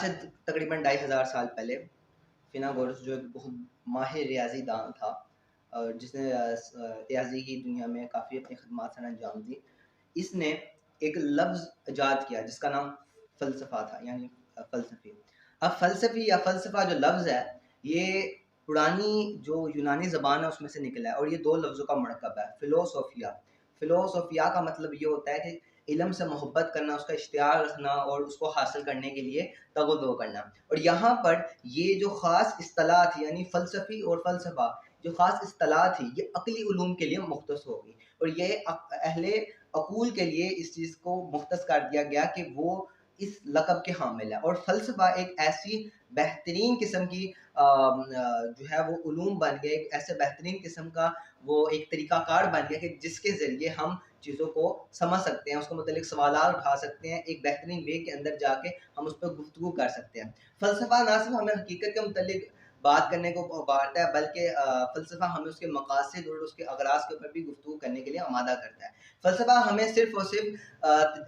سے تقریباً 2500 سال پہلے فیناگورس جو ایک بہت ماہر ریاضی دان تھا اور جس نے ریاضی کی دنیا میں کافی اپنی خدمات سر انجام دی، اس نے ایک لفظ ایجاد کیا جس کا نام فلسفہ تھا، یعنی فلسفی۔ اب فلسفی یا فلسفہ جو لفظ ہے یہ پرانی جو یونانی زبان ہے اس میں سے نکلا ہے، اور یہ دو لفظوں کا مرکب ہے، فلوسوفیا۔ فلوسوفیا کا مطلب یہ ہوتا ہے کہ علم سے محبت کرنا، اس کا اشتیاق رکھنا اور اس کو حاصل کرنے کے لیے تگ و دو کرنا۔ اور یہاں پر یہ جو خاص اصطلاح تھی، یعنی فلسفی اور فلسفہ، جو خاص اصطلاح تھی یہ عقلی علوم کے لیے مختص ہوگی، اور یہ اہل عقول کے لیے اس چیز کو مختص کر دیا گیا کہ وہ اس لقب کے حامل ہے۔ اور فلسفہ ایک ایسی بہترین قسم کی جو ہے وہ علوم بن گیا، ایک ایسے بہترین قسم کا وہ ایک طریقہ کار بن گیا کہ جس کے ذریعے ہم چیزوں کو سمجھ سکتے ہیں، اس کو متعلق سوالات اٹھا سکتے ہیں، ایک بہترین وے کے اندر جا کے ہم اس پہ گفتگو کر سکتے ہیں۔ فلسفہ نہ صرف ہمیں حقیقت کے متعلق بات کرنے کو ابھارتا ہے، بلکہ فلسفہ ہمیں اس کے مقاصد اور اس کے اغراض کے اوپر بھی گفتگو کرنے کے لیے آمادہ کرتا ہے۔ فلسفہ ہمیں صرف اور صرف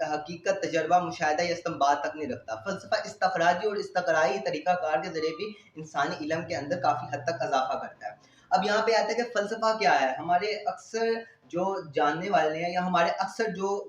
حقیقت، تجربہ، مشاہدہ یا استنباط تک نہیں رکھتا۔ فلسفہ استخراجی اور استقرائی طریقہ کار کے ذریعے بھی انسانی علم کے اندر کافی حد تک اضافہ کرتا ہے۔ اب یہاں پہ آتا ہے کہ فلسفہ کیا ہے۔ ہمارے اکثر جو جاننے والے ہیں یا ہمارے اکثر جو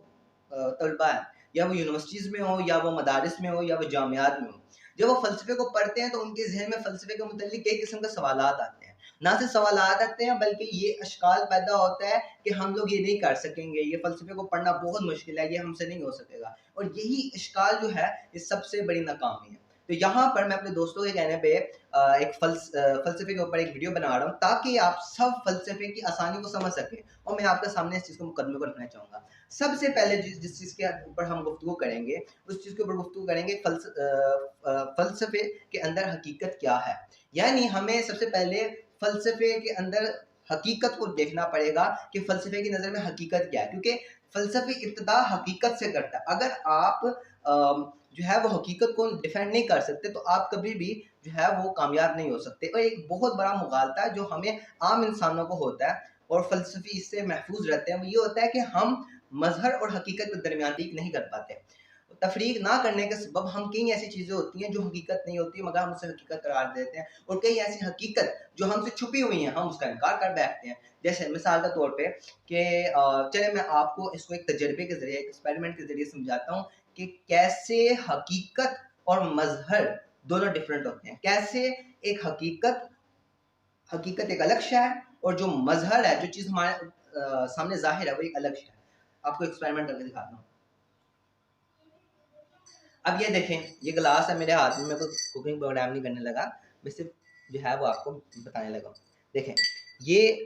طلباء ہیں، یا وہ یونیورسٹیز میں ہو یا وہ مدارس میں ہو یا وہ جامعات میں ہو، جب وہ فلسفے کو پڑھتے ہیں تو ان کے ذہن میں فلسفے کے متعلق کئی قسم کے سوالات آتے ہیں۔ نہ صرف سوالات آتے ہیں بلکہ یہ اشکال پیدا ہوتا ہے کہ ہم لوگ یہ نہیں کر سکیں گے، یہ فلسفے کو پڑھنا بہت مشکل ہے، یہ ہم سے نہیں ہو سکے گا، اور یہی اشکال جو ہے یہ سب سے بڑی ناکامی ہے۔ تو یہاں پر میں اپنے دوستوں کے کہنے پہ ایک فلسفے کے اوپر ایک ویڈیو بنا رہا ہوں تاکہ آپ سب فلسفے کی آسانی کو سمجھ سکیں، اور میں آپ کے سامنے اس چیز کو مقدمے پر رکھنا چاہوں گا۔ سب سے پہلے جس چیز کے اوپر ہم گفتگو کریں گے اس چیز کے اوپر گفتگو کریں گے فلسفے کے اندر حقیقت کیا ہے۔ یعنی ہمیں سب سے پہلے فلسفے کے اندر حقیقت کو دیکھنا پڑے گا کہ فلسفے کی نظر میں حقیقت کیا ہے، کیونکہ فلسفی ابتدا حقیقت سے کرتا ہے۔ اگر آپ جو ہے وہ حقیقت کو ڈیفینڈ نہیں کر سکتے تو آپ کبھی بھی جو ہے وہ کامیاب نہیں ہو سکتے۔ اور ایک بہت بڑا مغالطہ ہے جو ہمیں عام انسانوں کو ہوتا ہے اور فلسفی اس سے محفوظ رہتے ہیں، وہ یہ ہوتا ہے کہ ہم مظہر اور حقیقت کے درمیان تفریق نہیں کر پاتے۔ تفریق نہ کرنے کے سبب ہم کئی ایسی چیزیں ہوتی ہیں جو حقیقت نہیں ہوتی مگر ہم اسے حقیقت قرار دیتے ہیں، اور کئی ایسی حقیقت جو ہم سے چھپی ہوئی ہیں ہم اس کا انکار کر بیٹھتے ہیں۔ جیسے مثال کے طور پہ کہ چلے میں آپ کو اس کو ایک تجربے کے ذریعے، ایک ایکسپیریمنٹ کے ذریعے سمجھاتا ہوں کہ کیسے حقیقت اور مظہر دونوں ڈیفرنٹ ہوتے ہیں، کیسے ایک حقیقت ایک الگ شے ہے اور جو مظہر ہے، جو چیز ہمارے سامنے ظاہر ہے، وہ ایک الگ شے ہے۔ آپ کو ایکسپیریمنٹ کر کے دکھاتا ہوں۔ اب یہ دیکھیں، یہ گلاس ہے میرے ہاتھ میں کوئی کوکنگ پروگرام نہیں کرنے لگا، میں صرف جو ہے وہ آپ کو بتانے لگا۔ دیکھیں یہ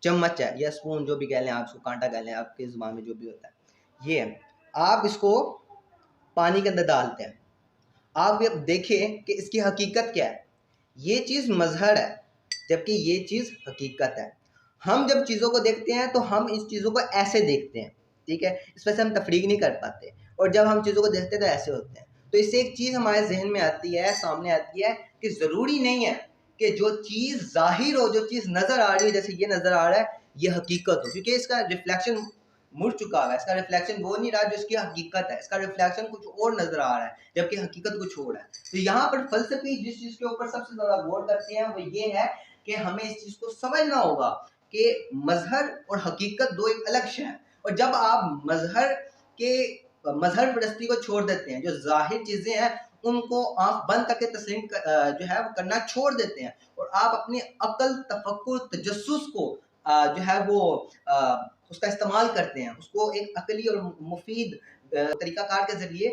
چمچ ہے یا اسپون، جو بھی کہہ لیں آپ، اس کو کانٹا کہہ لیں، آپ کی زبان میں جو بھی ہوتا ہے، یہ ہے۔ آپ اس کو پانی کے اندر ڈالتے ہیں، آپ یہ دیکھیں کہ اس کی حقیقت کیا ہے۔ یہ چیز مظہر ہے جبکہ یہ چیز حقیقت ہے۔ ہم جب چیزوں کو دیکھتے ہیں تو ہم اس چیزوں کو ایسے دیکھتے ہیں، ٹھیک ہے، اس وجہ سے ہم تفریق نہیں کر پاتے، اور جب ہم چیزوں کو دیکھتے ہیں تو ایسے ہوتے ہیں۔ تو اس سے ایک چیز ہمارے ذہن میں آتی ہے، سامنے آتی ہے کہ ضروری نہیں ہے کہ جو چیز ظاہر ہو، جو چیز نظر آ رہی ہے، جیسے یہ نظر آ رہا ہے، یہ حقیقت ہو، کیونکہ اس کا ریفلیکشن مڑ چکا ہے، اس کا ریفلیکشن وہ نہیں رہا جو اس کی حقیقت ہے، اس کا ریفلیکشن کچھ اور نظر آ رہا ہے جبکہ حقیقت کچھ اور ہے۔ تو یہاں پر فلسفی جس چیز کے اوپر سب سے زیادہ غور کرتے ہیں وہ یہ ہے کہ ہمیں اس چیز کو سمجھنا ہوگا کہ مظہر اور حقیقت دو ایک الگ شے ہیں، اور جب آپ مظہر پرستی کو چھوڑ دیتے ہیں، جو ظاہر چیزیں ہیں ان کو آنکھ بند کر کے تسلیم جو ہے وہ کرنا چھوڑ دیتے ہیں، اور آپ اپنی عقل، تفکر، تجسس کو جو ہے وہ اس کا استعمال کرتے ہیں، اس کو ایک عقلی اور مفید طریقہ کار کے ذریعے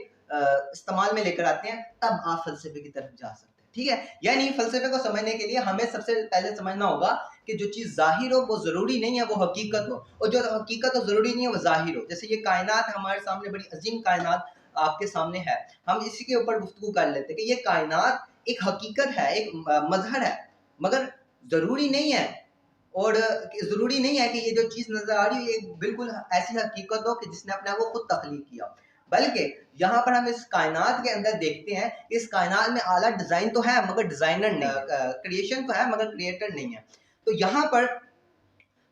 استعمال میں لے کر آتے ہیں، تب آپ فلسفے کی طرف جا سکتے ہیں، ٹھیک ہے۔ یعنی فلسفے کو سمجھنے کے لیے ہمیں سب سے پہلے سمجھنا ہوگا کہ جو چیز ظاہر ہو وہ ضروری نہیں ہے وہ حقیقت ہو، اور جو حقیقت ہو ضروری نہیں ہے وہ ظاہر ہو۔ جیسے یہ کائنات ہمارے سامنے، بڑی عظیم کائنات آپ کے سامنے ہے، ہم اسی کے اوپر گفتگو کر لیتے کہ یہ کائنات ایک حقیقت ہے، ایک مظہر ہے، مگر ضروری نہیں ہے، اور ضروری نہیں ہے کہ یہ جو چیز نظر آ رہی ہے یہ بالکل ایسی حقیقت ہو کہ جس نے اپنے آپ کو خود تخلیق کیا، بلکہ یہاں پر ہم اس کائنات کے اندر دیکھتے ہیں کہ اس کائنات میں اعلیٰ ڈیزائن تو ہے مگر ڈیزائنر نہیں ہے، کریشن تو ہے مگر کریٹر نہیں ہے۔ تو یہاں پر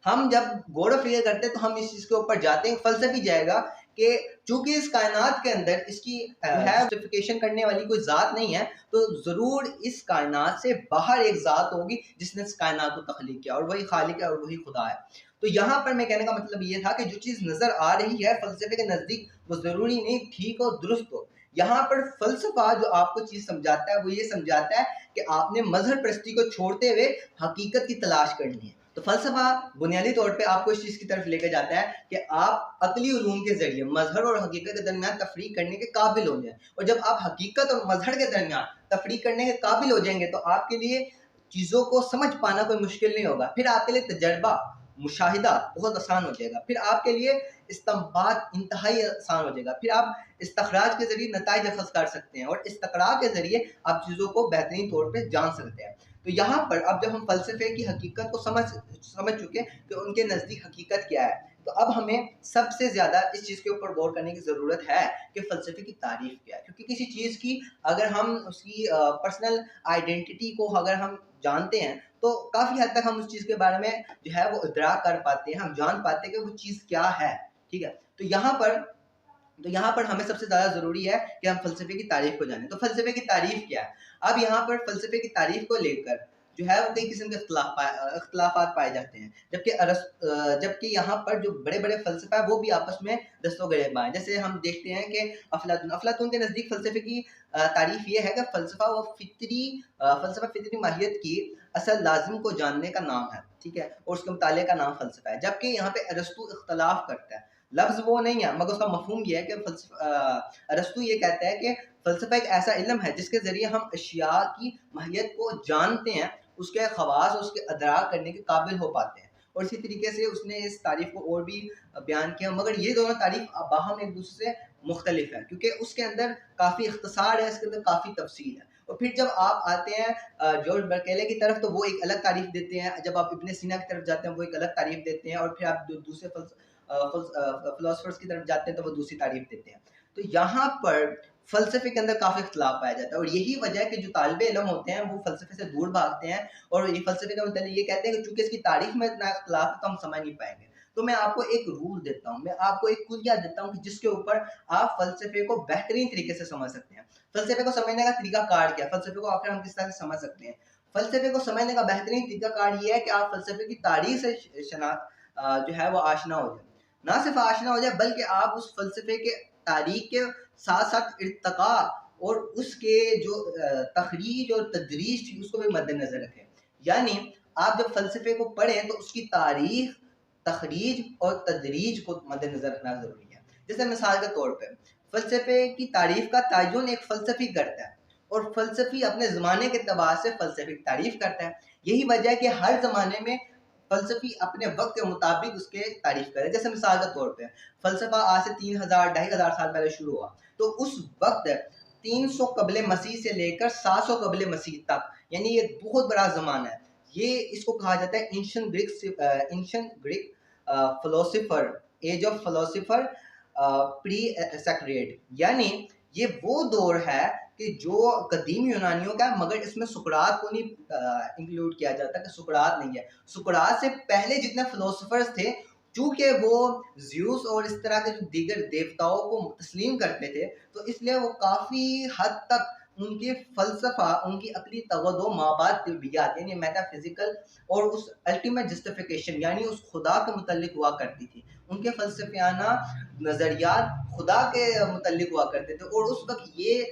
ہم جب غور و فکر کرتے ہیں تو ہم اس چیز کے اوپر جاتے ہیں، فلسفی جائے گا کہ چونکہ اس کائنات کے اندر اس کی جسٹیفیکیشن کرنے والی کوئی ذات نہیں ہے، تو ضرور اس کائنات سے باہر ایک ذات ہوگی جس نے اس کائنات کو تخلیق کیا، اور وہی خالق ہے اور وہی خدا ہے۔ تو یہاں پر میں کہنے کا مطلب یہ تھا کہ جو چیز نظر آ رہی ہے فلسفے کے نزدیک وہ ضروری نہیں ٹھیک اور درست ہو۔ یہاں پر فلسفہ جو آپ کو چیز سمجھاتا ہے وہ یہ سمجھاتا ہے کہ آپ نے مظہر پرستی کو چھوڑتے ہوئے حقیقت کی تلاش کرنی ہے۔ تو فلسفہ بنیادی طور پہ آپ کو اس چیز کی طرف لے کے جاتا ہے کہ آپ عقلی علوم کے ذریعے مظہر اور حقیقت کے درمیان تفریق کرنے کے قابل ہو جائیں، اور جب آپ حقیقت اور مظہر کے درمیان تفریق کرنے کے قابل ہو جائیں گے تو آپ کے لیے چیزوں کو سمجھ پانا کوئی مشکل نہیں ہوگا، پھر آپ کے لیے تجربہ مشاہدہ بہت آسان ہو جائے گا، پھر آپ کے لیے استنباط انتہائی آسان ہو جائے گا، پھر آپ استخراج کے ذریعے نتائج اخذ کر سکتے ہیں اور استقراء کے ذریعے آپ چیزوں کو بہترین طور پہ جان سکتے ہیں۔ تو یہاں پر اب جب ہم فلسفے کی حقیقت کو سمجھ چکے کہ ان کے نزدیک حقیقت کیا ہے، تو اب ہمیں سب سے زیادہ اس چیز کے اوپر غور کرنے کی ضرورت ہے کہ فلسفے کی تعریف کیا ہے، کیونکہ کسی چیز کی اگر ہم اس کی پرسنل آئیڈینٹی کو اگر ہم جانتے ہیں تو کافی حد تک ہم اس چیز کے بارے میں جو ہے وہ ادراک کر پاتے ہیں، ہم جان پاتے ہیں کہ وہ چیز کیا ہے، ٹھیک ہے۔ تو یہاں پر ہمیں سب سے زیادہ ضروری ہے کہ ہم فلسفے کی تعریف کو جانیں۔ تو فلسفے کی تعریف کیا ہے؟ اب یہاں پر فلسفے کی تعریف کو لے کر جو ہے وہ کئی قسم کے اختلافات پائے جاتے ہیں، جبکہ یہاں پر جو بڑے بڑے فلسفہ ہیں وہ بھی آپس میں دست و گریباں ہیں۔ جیسے ہم دیکھتے ہیں کہ افلاطون کے نزدیک فلسفے کی تعریف یہ ہے کہ فلسفہ فطری ماہیت کی اصل لازم کو جاننے کا نام ہے، ٹھیک ہے، اور اس کے مطالعے کا نام فلسفہ ہے۔ جبکہ یہاں پہ ارسطو اختلاف کرتا ہے، لفظ وہ نہیں ہے مگر اس کا مفہوم یہ ہے کہ ارسطو یہ کہتا ہے کہ فلسفہ ایک ایسا علم ہے جس کے ذریعے ہم اشیاء کی ماہیت کو جانتے ہیں، اس کے خواص اور اس کے ادراک کرنے کے قابل ہو پاتے ہیں۔ اور اسی طریقے سے اس نے اس تعریف کو اور بھی بیان کیا، مگر یہ دونوں تعریف باہم ایک دوسرے سے مختلف ہے، کیونکہ اس کے اندر کافی اختصار ہے، اس کے اندر کافی تفصیل ہے۔ اور پھر جب آپ آتے ہیں جارج برکیلے کی طرف تو وہ ایک الگ تعریف دیتے ہیں، جب آپ ابن سینا کی طرف جاتے ہیں وہ ایک الگ تعریف دیتے ہیں، اور پھر آپ دوسرے فلاسفرز کی طرف جاتے ہیں تو وہ دوسری تعریف دیتے ہیں۔ تو یہاں پر فلسفے کے اندر کافی اختلاف پایا جاتا ہے، اور یہی وجہ ہے کہ جو طالب علم ہوتے ہیں وہ فلسفے سے دور بھاگتے ہیں، اور یہ فلسفے کا مطلب یہ کہتے ہیں کہ چونکہ اس کی تاریخ میں اتنا اختلاف ہے تو ہم سمجھ نہیں پائیں گے۔ تو میں آپ کو ایک رول دیتا ہوں، میں آپ کو ایک کلیہ دیتا ہوں کہ جس کے اوپر آپ فلسفے کو بہترین طریقے سے سمجھ سکتے ہیں۔ فلسفے کو سمجھنے کا طریقہ کار کیا ہے؟ فلسفے کو آخر ہم کس طرح سے سمجھ سکتے ہیں؟ فلسفے کو سمجھنے کا بہترین طریقہ کار یہ ہے کہ آپ فلسفے کی تاریخ سے جو ہے وہ آشنا ہو جائیں، نہ صرف آشنا ہو جائے بلکہ آپ اس فلسفے کے تاریخ کے ساتھ ساتھ ارتقاء اور اس کے جو تخریج اور تدریج تھی اس کو بھی مد نظر رکھیں۔ یعنی آپ جب فلسفے کو پڑھیں تو اس کی تاریخ، تخریج اور تدریج کو مد نظر رکھنا ضروری ہے۔ جیسے مثال کے طور پہ فلسفے کی تعریف کا تعین ایک فلسفی کرتا ہے، اور فلسفی اپنے زمانے کے اعتبار سے فلسفے کی تعریف کرتا ہے۔ یہی وجہ ہے کہ ہر زمانے میں فلسفی اپنے وقت کے مطابق اس کے تعریف کرے۔ جیسے مثال کے طور پہ فلسفہ آج سے 3000 2500 سال پہلے شروع ہوا، تو اس وقت 300 قبل مسیح سے لے کر 700 قبل مسیح تک، یعنی یہ بہت بڑا زمانہ ہے۔ یہ اس کو کہا جاتا ہے ancient Greek philosopher, age of philosopher pre Socratic, یعنی یہ وہ دور ہے کہ جو قدیم یونانیوں کا ہے، مگر اس میں سقراط کو نہیں انکلوڈ کیا جاتا کہ سقراط نہیں ہے۔ سقراط سے پہلے جتنے فلاسفرز تھے، چونکہ وہ زیوس اور اس طرح کے جو دیگر دیوتاؤں کو تسلیم کرتے تھے، تو اس لیے وہ کافی حد تک ان کے فلسفہ، ان کی عقلی تغذ و مابعد طبیعت یعنی میٹا فزیکل اور اس الٹیمیٹ جسٹیفیکیشن یعنی اس خدا کے متعلق ہوا کرتی تھی۔ ان کے فلسفیانہ نظریات خدا کے متعلق ہوا کرتے تھے، اور اس وقت یہ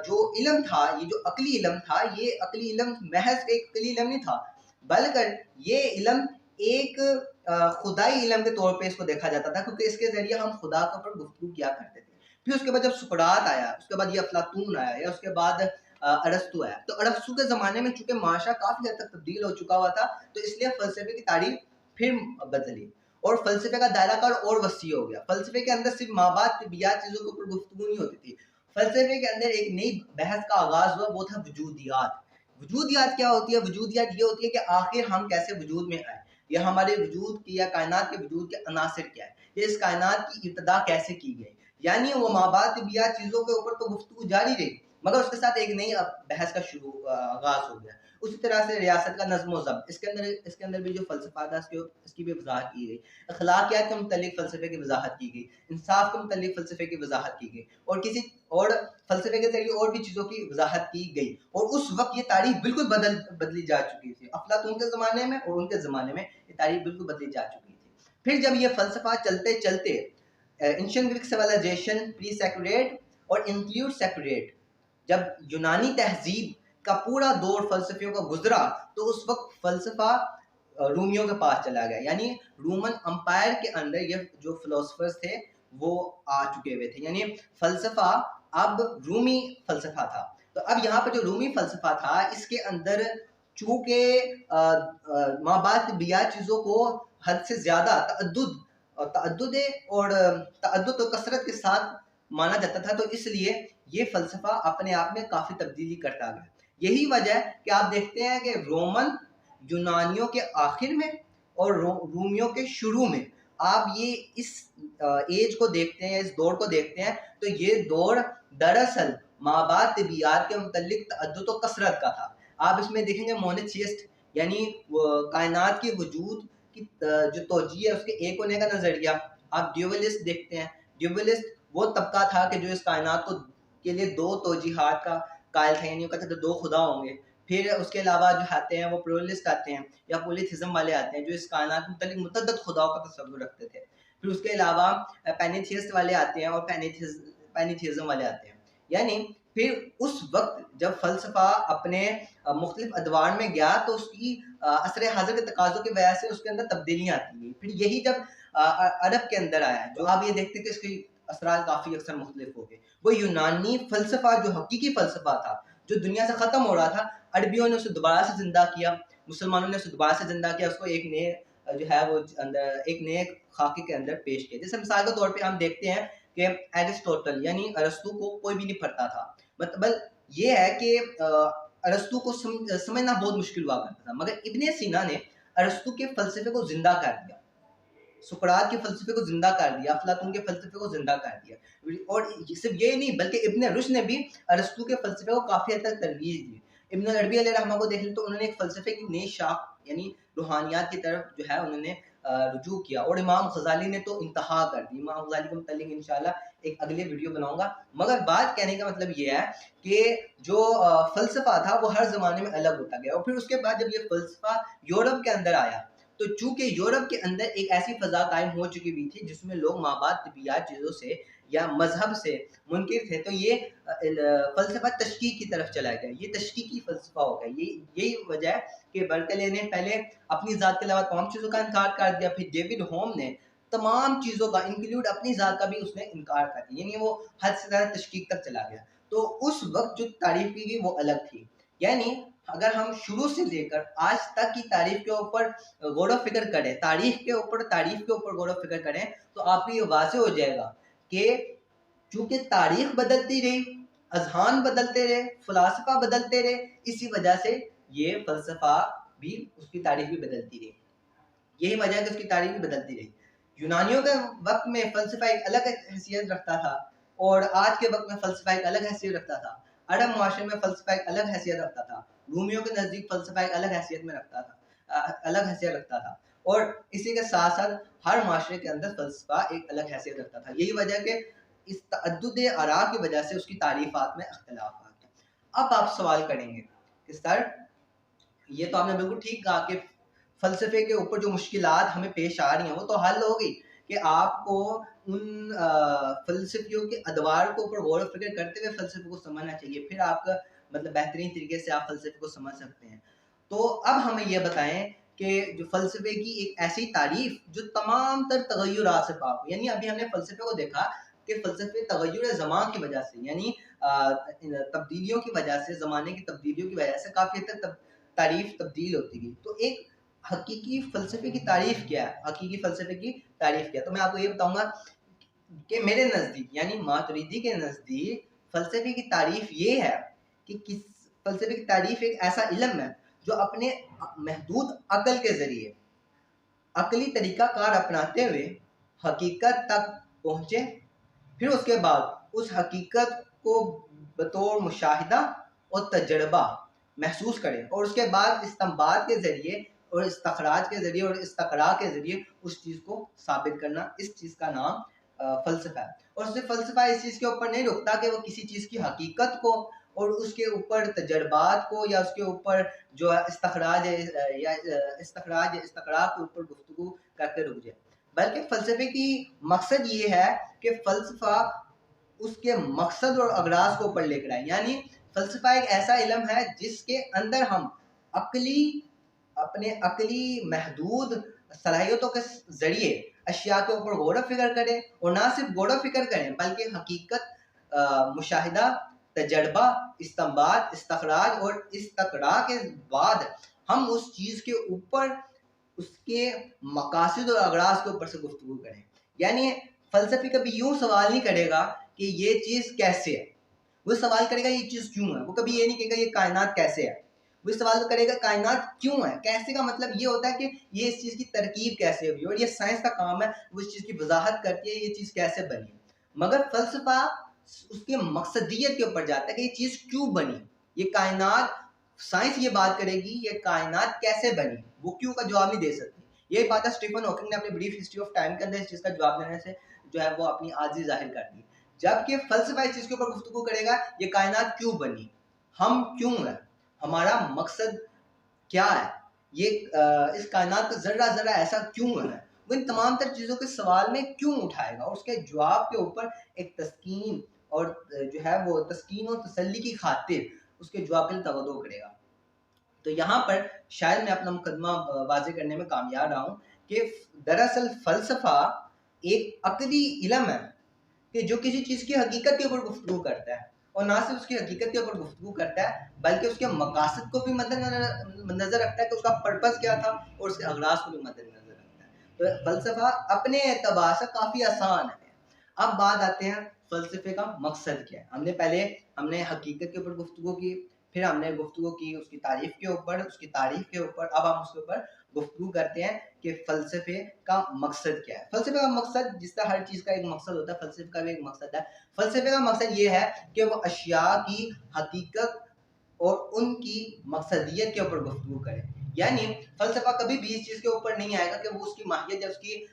جو علم تھا، یہ جو عقلی علم تھا، یہ عقلی علم محض ایک عقلی علم نہیں تھا، بلکہ یہ علم ایک خدائی علم کے طور پہ اس کو دیکھا جاتا تھا، کیونکہ اس کے ذریعے ہم خدا کے اوپر گفتگو کیا کرتے تھے۔ پھر اس کے بعد جب سقراط آیا، اس کے بعد یہ افلاطون آیا، یا اس کے بعد ارسطو آیا، تو ارسطو کے زمانے میں چونکہ معاشرہ کافی حد تک تبدیل ہو چکا ہوا تھا، تو اس لیے فلسفے کی تعریف پھر بدلی اور فلسفے کا دائرہ کار اور وسیع ہو گیا۔ فلسفے کے اندر صرف مابعد طبیعت چیزوں کے اوپر گفتگو نہیں ہوتی تھی، فلسفے کے اندر ایک نئی بحث کا آغاز ہوا، وہ تھا وجودیات۔ وجودیات کیا ہوتی ہے؟ وجودیات یہ ہوتی ہے کہ آخر ہم کیسے وجود میں آئے، یا ہمارے وجود کی یا کائنات کے وجود کے عناصر کیا ہے، یا اس کائنات کی ابتدا کیسے کی گئی۔ یعنی وہ مابعد طبیعت چیزوں کے اوپر تو گفتگو جاری رہی، مگر اس کے ساتھ ایک نئی بحث کا آغاز ہو گیا۔ اسی طرح سے ریاست کا نظم و ضبط، اس کے اندر بھی جو فلسفہ تھا اس کی بھی وضاحت کی گئی، اخلاقیات کے متعلق فلسفے کی وضاحت کی گئی، انصاف کے متعلق فلسفے کی وضاحت کی گئی، اور فلسفے کے ذریعے اور بھی چیزوں کی وضاحت کی گئی. اور اس وقت یہ تاریخ بالکل بدلی جا چکی تھی، افلاطون کے زمانے میں اور ان کے زمانے میں یہ تاریخ بالکل بدلی جا چکی تھی. پھر جب یہ فلسفہ چلتے چلتے اینشنٹ گریک سیویلائزیشن پری سیکریٹ اور انکلیوڈ سیکریٹ، جب یونانی تہذیب کا پورا دور فلسفیوں کا گزرا تو اس وقت فلسفہ رومیوں کے پاس چلا گیا. یعنی رومن امپائر کے اندر یہ جو فلسفرز تھے وہ آ چکے ہوئے تھے، یعنی فلسفہ اب رومی فلسفہ تھا. تو اب یہاں پہ جو رومی فلسفہ تھا اس کے اندر چونکہ مابعد طبیعت چیزوں کو حد سے زیادہ تعدد و کثرت کے ساتھ مانا جاتا تھا، تو اس لیے یہ فلسفہ اپنے آپ میں کافی تبدیلی کرتا گیا. یہی وجہ ہے کہ آپ دیکھتے ہیں کہ رومن یونانیوں کے آخر میں اور رومیوں کے شروع میں آپ یہ اس ایج کو دیکھتے ہیں، اس دور کو دیکھتے ہیں، تو یہ دور دراصل مابعد طبیعت کے متعلق تعدد و کثرت کا تھا. آپ اس میں دیکھیں گے مونوتھیسٹ یعنی کائنات کے وجود کی جو توجیہ ہے اس کے ایک ہونے کا نظریہ. آپ ڈیولسٹ دیکھتے ہیں، ڈیولسٹ وہ طبقہ تھا کہ جو اس کائنات کو کے لیے دو توجیہات کا قائل تھا، یعنی وہ کہتے تھے دو خدا ہوں گے. پھر اس کے علاوہ جو آتے ہیں وہ پلورلسٹ آتے ہیں یا پولیتھزم والے آتے ہیں جو اس کائنات کے متعلق متعدد خداؤں کا تصور رکھتے تھے. پھر اس کے علاوہ پینیتھیسٹ والے آتے ہیں اور پینیتھیزم والے آتے ہیں. یعنی پھر اس وقت جب فلسفہ اپنے مختلف ادوار میں گیا تو اس کی عصر حاضر کے تقاضوں کی وجہ سے اس کے اندر تبدیلیاں آتی ہیں. پھر یہی جب عرب کے اندر آیا جو آپ یہ دیکھتے ہیں کہ اس کی اثرات کافی اکثر مختلف ہو گئے. وہ یونانی فلسفہ جو حقیقی فلسفہ تھا جو دنیا سے ختم ہو رہا تھا، عربیوں نے اسے دوبارہ سے زندہ کیا، مسلمانوں نے اسے دوبارہ سے زندہ کیا، اس کو ایک نئے جو ہے وہ اندر ایک نئے خاکے کے اندر پیش کیا. جیسے مثال کے طور پہ ہم دیکھتے ہیں کہ ایرسٹوٹل یعنی ارسطو کو کوئی بھی نہیں پڑھتا تھا. مطلب یہ ہے کہ ارسطو کو سمجھنا بہت مشکل ہوا کرتا تھا، مگر ابن سینا نے ارسطو کے فلسفے کو زندہ کر دیا، سقراط کے فلسفے کو زندہ کر دیا، افلاطون کے فلسفے کو زندہ کر دیا. اور صرف یہ نہیں بلکہ ابن رشد نے بھی ارسطو کے فلسفے کو کافی حد تک ترویج دی. ابن عربی علیہ رحمہ کو دیکھ لیں تو انہوں نے ایک فلسفے کی نئی شاخ یعنی روحانیات کی طرف جو ہے انہوں نے رجوع کیا. اور امام غزالی نے تو انتہا کر دی. امام غزالی کے متعلق انشاءاللہ ایک اگلے ویڈیو بناؤں گا. مگر بات کہنے کا مطلب یہ ہے کہ جو فلسفہ تھا وہ ہر زمانے میں الگ ہوتا گیا. اور پھر اس کے بعد جب یہ فلسفہ یورپ کے اندر آیا تو چونکہ یورپ کے اندر ایک ایسی فضا قائم ہو چکی ہوئی تھی جس میں لوگ مابعد طبیعت چیزوں سے یا مذہب سے منکر تھے، تو یہ فلسفہ تشکیک کی طرف چلا گیا. یہ تشکیکی فلسفہ ہو گیا. یہی وجہ ہے کہ برکلے نے پہلے اپنی ذات کے علاوہ تمام چیزوں کا انکار کر دیا، پھر ڈیوڈ ہوم نے تمام چیزوں کا انکلوڈ اپنی ذات کا بھی اس نے انکار کر دیا، یعنی وہ حد سے زیادہ تشکیک تک چلا گیا. تو اس وقت جو تعریف کی گئی وہ الگ تھی. یعنی اگر ہم شروع سے لے کر آج تک کی تاریخ کے اوپر غور و فکر کریں، تاریخ کے اوپر غور و فکر کریں تو آپ کو یہ واضح ہو جائے گا کہ چونکہ تاریخ بدلتی رہی، اذہان بدلتے رہے، فلاسفہ بدلتے رہے، اسی وجہ سے یہ فلسفہ بھی اس کی تاریخ بھی بدلتی رہی. یہی وجہ ہے کہ اس کی تاریخ بھی بدلتی رہی. یونانیوں کے وقت میں فلسفہ ایک الگ حیثیت رکھتا تھا اور آج کے وقت میں فلسفہ ایک الگ حیثیت رکھتا تھا. عرب معاشرے میں فلسفہ ایک الگ حیثیت رکھتا تھا. رومیوں کے نزدیک فلسفہ ایک الگ حیثیت میں رکھتا تھا. اور اسی کے ساتھ ساتھ ہر معاشرے کے اندر فلسفہ ایک الگ حیثیت رکھتا تھا. یہی وجہ کہ اس تعدد آراء کی وجہ سے اس کی تعریفات میں اختلاف آ گیا. اب آپ سوال کریں گے کہ سر یہ تو آپ نے بالکل ٹھیک کہا کہ فلسفے کے اوپر جو مشکلات ہمیں پیش آ رہی ہیں وہ تو حل ہوگی کہ آپ کو ان فلسفیوں کے ادوار کے اوپر غور و فکر کرتے ہوئے فلسفے کو سمجھنا چاہیے، پھر آپ کا مطلب بہترین طریقے سے آپ فلسفے کو سمجھ سکتے ہیں. تو اب ہمیں یہ بتائیں کہ جو فلسفے کی ایک ایسی تعریف جو تمام تر تغیرات سے پاک ہو. یعنی ابھی ہم نے فلسفے کو دیکھا کہ فلسفے تغیر زمان کی وجہ سے یعنی تبدیلیوں کی وجہ سے، زمانے کی تبدیلیوں کی وجہ سے کافی حد تک تعریف تبدیل ہوتی گئی. تو ایک حقیقی فلسفے کی تعریف کیا ہے؟ حقیقی فلسفے کی تعریف کیا؟ تو میں آپ کو یہ بتاؤں گا کہ میرے نزدیک یعنی ماتریدی کے نزدیک فلسفے کی تعریف یہ ہے کہ فلسفے کی تعریف ایک ایسا علم ہے جو اپنے محدود عقل کے ذریعے عقلی طریقہ کار اپناتے ہوئے حقیقت تک پہنچے، پھر اس کے بعد اس حقیقت کو بطور مشاہدہ اور تجربہ محسوس کریں اور اس کے بعد استنباط کے ذریعے اور استخراج کے ذریعے اور استقراء کے ذریعے اس چیز کو ثابت کرنا، اس چیز کا نام فلسفہ ہے۔ اور صرف فلسفہ اس چیز کے اوپر نہیں رکتا کہ وہ کسی چیز کی حقیقت کو اور اس کے اوپر تجربات کو یا اس کے اوپر جو استخراج یا استقراء کے اوپر گفتگو کر کے رک جائے، بلکہ فلسفے کی مقصد یہ ہے کہ فلسفہ اس کے مقصد اور اغراض کو اوپر لے کر آئے۔ یعنی فلسفہ ایک ایسا علم ہے جس کے اندر ہم اپنے عقلی محدود صلاحیتوں کے ذریعے اشیاء کے اوپر غور و فکر کریں، اور نہ صرف غور و فکر کریں بلکہ حقیقت، مشاہدہ، تجربہ، استنباط، استخراج اور استقراء کے بعد ہم اس چیز کے اوپر اس کے مقاصد اور اغراض کے اوپر سے گفتگو کریں۔ یعنی فلسفی کبھی یوں سوال نہیں کرے گا کہ یہ چیز کیسے ہے، وہ سوال کرے گا یہ چیز کیوں ہے۔ وہ کبھی یہ نہیں کہے گا یہ کائنات کیسے ہے، وہ سوال کرے گا کائنات کیوں ہے۔ کیسے کا مطلب یہ ہوتا ہے کہ یہ اس چیز کی ترکیب کیسے ہوئی، اور یہ سائنس کا کام ہے، وہ اس چیز کی وضاحت کرتی ہے یہ چیز کیسے بنی۔ مگر فلسفہ اس کے مقصدیت کے اوپر جاتا ہے کہ یہ چیز کیوں بنی، یہ کائنات، سائنس یہ بات کرے گی یہ کائنات کیسے بنی، وہ کیوں کا جواب نہیں دے سکتی۔ یہی بات ہے اسٹیفن ہاکنگ نے اپنی بریف ہسٹری آف ٹائم کے اندر اس چیز کا جواب دینے سے جو ہے وہ اپنی عاجزی ظاہر کر دی۔ جبکہ فلسفہ اس چیز کے اوپر گفتگو کرے گا یہ کائنات کیوں بنی، ہم کیوں ہیں، ہمارا مقصد کیا ہے، یہ اس کائنات کا ذرہ ذرہ ایسا کیوں ہے، وہ ان تمام تر چیزوں کے سوال میں کیوں اٹھائے گا، اور اس کے جواب کے اوپر ایک تسکین اور جو ہے وہ تسکین اور تسلی کی خاطر اس کے جواب کے لیے توجہ کرے گا۔ تو یہاں پر شاید میں اپنا مقدمہ واضح کرنے میں کامیاب رہا ہوں کہ دراصل فلسفہ ایک عقلی علم ہے کہ جو کسی چیز کی حقیقت کے اوپر گفتگو کرتا ہے، اور نہ صرف اس کی حقیقت کے اوپر گفتگو کرتا ہے بلکہ اس کے مقاصد کو بھی مد نظر رکھتا ہے کہ اس کا پرپس کیا تھا، اور اس کے اغراض کو بھی مد نظر رکھتا ہے۔ تو فلسفہ اپنے اعتبار سے کافی آسان ہے۔ اب بات آتے ہیں فلسفے کا مقصد کیا ہے۔ ہم نے حقیقت کے اوپر گفتگو کی، پھر ہم نے گفتگو کی اس کی تعریف کے اوپر، اس کی تاریخ کے اوپر، اب ہم اس کے اوپر گفتگو کرتے ہیں کہ فلسفے کا مقصد کیا ہے۔ فلسفے کا مقصد، جس طرح ہر چیز کا ایک مقصد ہوتا ہے، فلسفے کا بھی ایک مقصد ہے۔ فلسفے کا مقصد یہ ہے کہ وہ اشیاء کی حقیقت اور ان کی مقصدیت کے اوپر گفتگو کرے۔ یعنی فلسفہ کبھی بھی اس چیز کے اوپر نہیں آئے گا کہ وہ اس کی ماہیت یا اس کی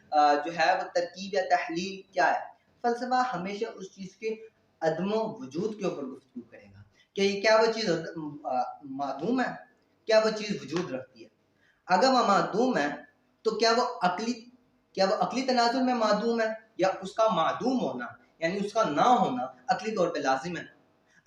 جو ہے وہ ترکیب یا تحلیل کیا ہے۔ فلسفہ ہمیشہ اس چیز کے عدم و وجود کے اوپر گفتگو کرے گا کہ کیا وہ چیز معدوم ہے، کیا وہ چیز وجود رکھتی ہے۔ اگر وہ معدوم ہے تو کیا وہ عقلی تناظر میں معدوم ہے، یا اس کا معدوم ہونا یعنی اس کا نہ ہونا عقلی طور پہ لازم ہے۔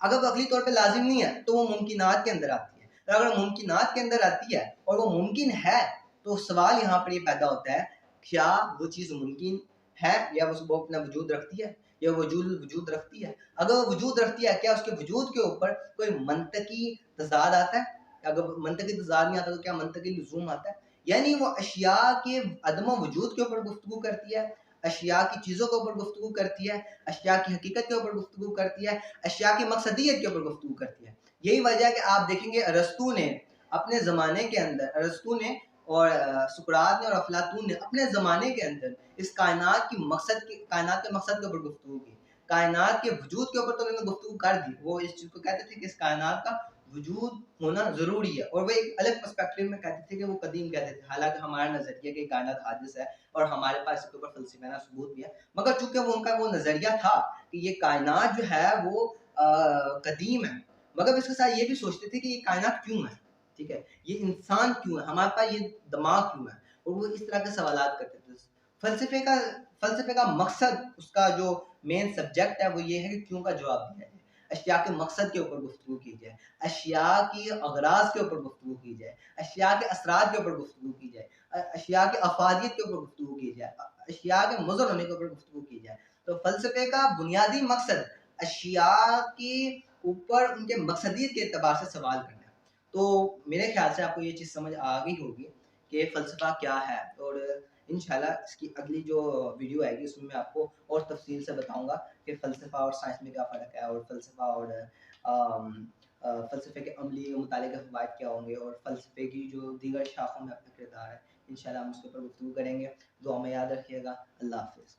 اگر وہ عقلی طور پہ لازم نہیں ہے تو وہ ممکنات کے اندر آتی ہے، اور اگر ممکنات کے اندر آتی ہے اور وہ ممکن ہے تو سوال یہاں پر یہ پیدا ہوتا ہے کیا وہ چیز ممکن ہے، یا وہ اپنا وجود رکھتی ہے، یا وجود رکھتی ہے۔ اگر وہ وجود رکھتی ہے کیا اس کے وجود کے اوپر کوئی منطقی تضاد آتا ہے، اگر منطقی تضاد نہیں آتا تو کیا منطقی لزوم آتا ہے۔ یعنی وہ اشیاء کے عدم و وجود کے اوپر گفتگو کرتی ہے، اشیاء کی چیزوں کے اوپر گفتگو کرتی ہے، اشیاء کی حقیقت کے اوپر گفتگو کرتی ہے، اشیاء کی مقصدیت کے اوپر گفتگو کرتی ہے۔ یہی وجہ ہے کہ آپ دیکھیں گے ارسطو نے اپنے زمانے کے اندر، ارسطو نے اور سقراط نے اور افلاطون نے اپنے زمانے کے اندر اس کائنات کے مقصد کے اوپر گفتگو کی۔ کائنات کے وجود کے اوپر تو انہوں نے گفتگو کر دی، وہ اس چیز کو کہتے تھے کہ اس کائنات کا وجود ہونا ضروری ہے، اور وہ ایک الگ پرسپیکٹو میں کہتے تھے کہ وہ قدیم کہتے تھے، حالانکہ ہمارا نظریہ کہ کائنات حادث ہے اور ہمارے پاس اس کے اوپر فلسفیانہ ثبوت بھی ہے، مگر چونکہ وہ ان کا وہ نظریہ تھا کہ یہ کائنات جو ہے وہ قدیم ہے، مگر اس کے ساتھ یہ بھی سوچتے تھے کہ یہ کائنات کیوں ہے، ٹھیک ہے، یہ انسان کیوں ہے، ہمارے پاس یہ دماغ کیوں ہے، اور وہ اس طرح کے سوالات کرتے تھے۔ فلسفے کا مقصد، اس کا جو مین سبجیکٹ ہے وہ یہ ہے کہ کیوں کا جواب دیا جائے، اشیاء کے مقصد کے اوپر گفتگو کی جائے، اشیاء کی اغراض کے اوپر گفتگو کی جائے، اشیاء کے اثرات کے اوپر گفتگو کی جائے، اشیاء کے افادیت کے اوپر گفتگو کی جائے، اشیاء کے مضر ہونے کے اوپر گفتگو کی جائے۔ تو فلسفے کا بنیادی مقصد اشیاء کے اوپر ان کے مقصدیت کے اعتبار سے سوال کرنا ہے۔ تو میرے خیال سے آپ کو یہ چیز سمجھ آ گئی ہوگی کہ فلسفہ کیا ہے، اور انشاءاللہ اس کی اگلی جو ویڈیو آئے گی اس میں میں آپ کو اور تفصیل سے بتاؤں گا کہ فلسفہ اور سائنس میں کیا فرق ہے، اور فلسفہ اور فلسفے کے عملی مطالعے کے فوائد کیا ہوں گے، اور فلسفے کی جو دیگر شاخوں میں اپنا کردار ہے، انشاءاللہ ہم اس کے اوپر گفتگو کریں گے۔ دعا میں یاد رکھیے گا۔ اللہ حافظ۔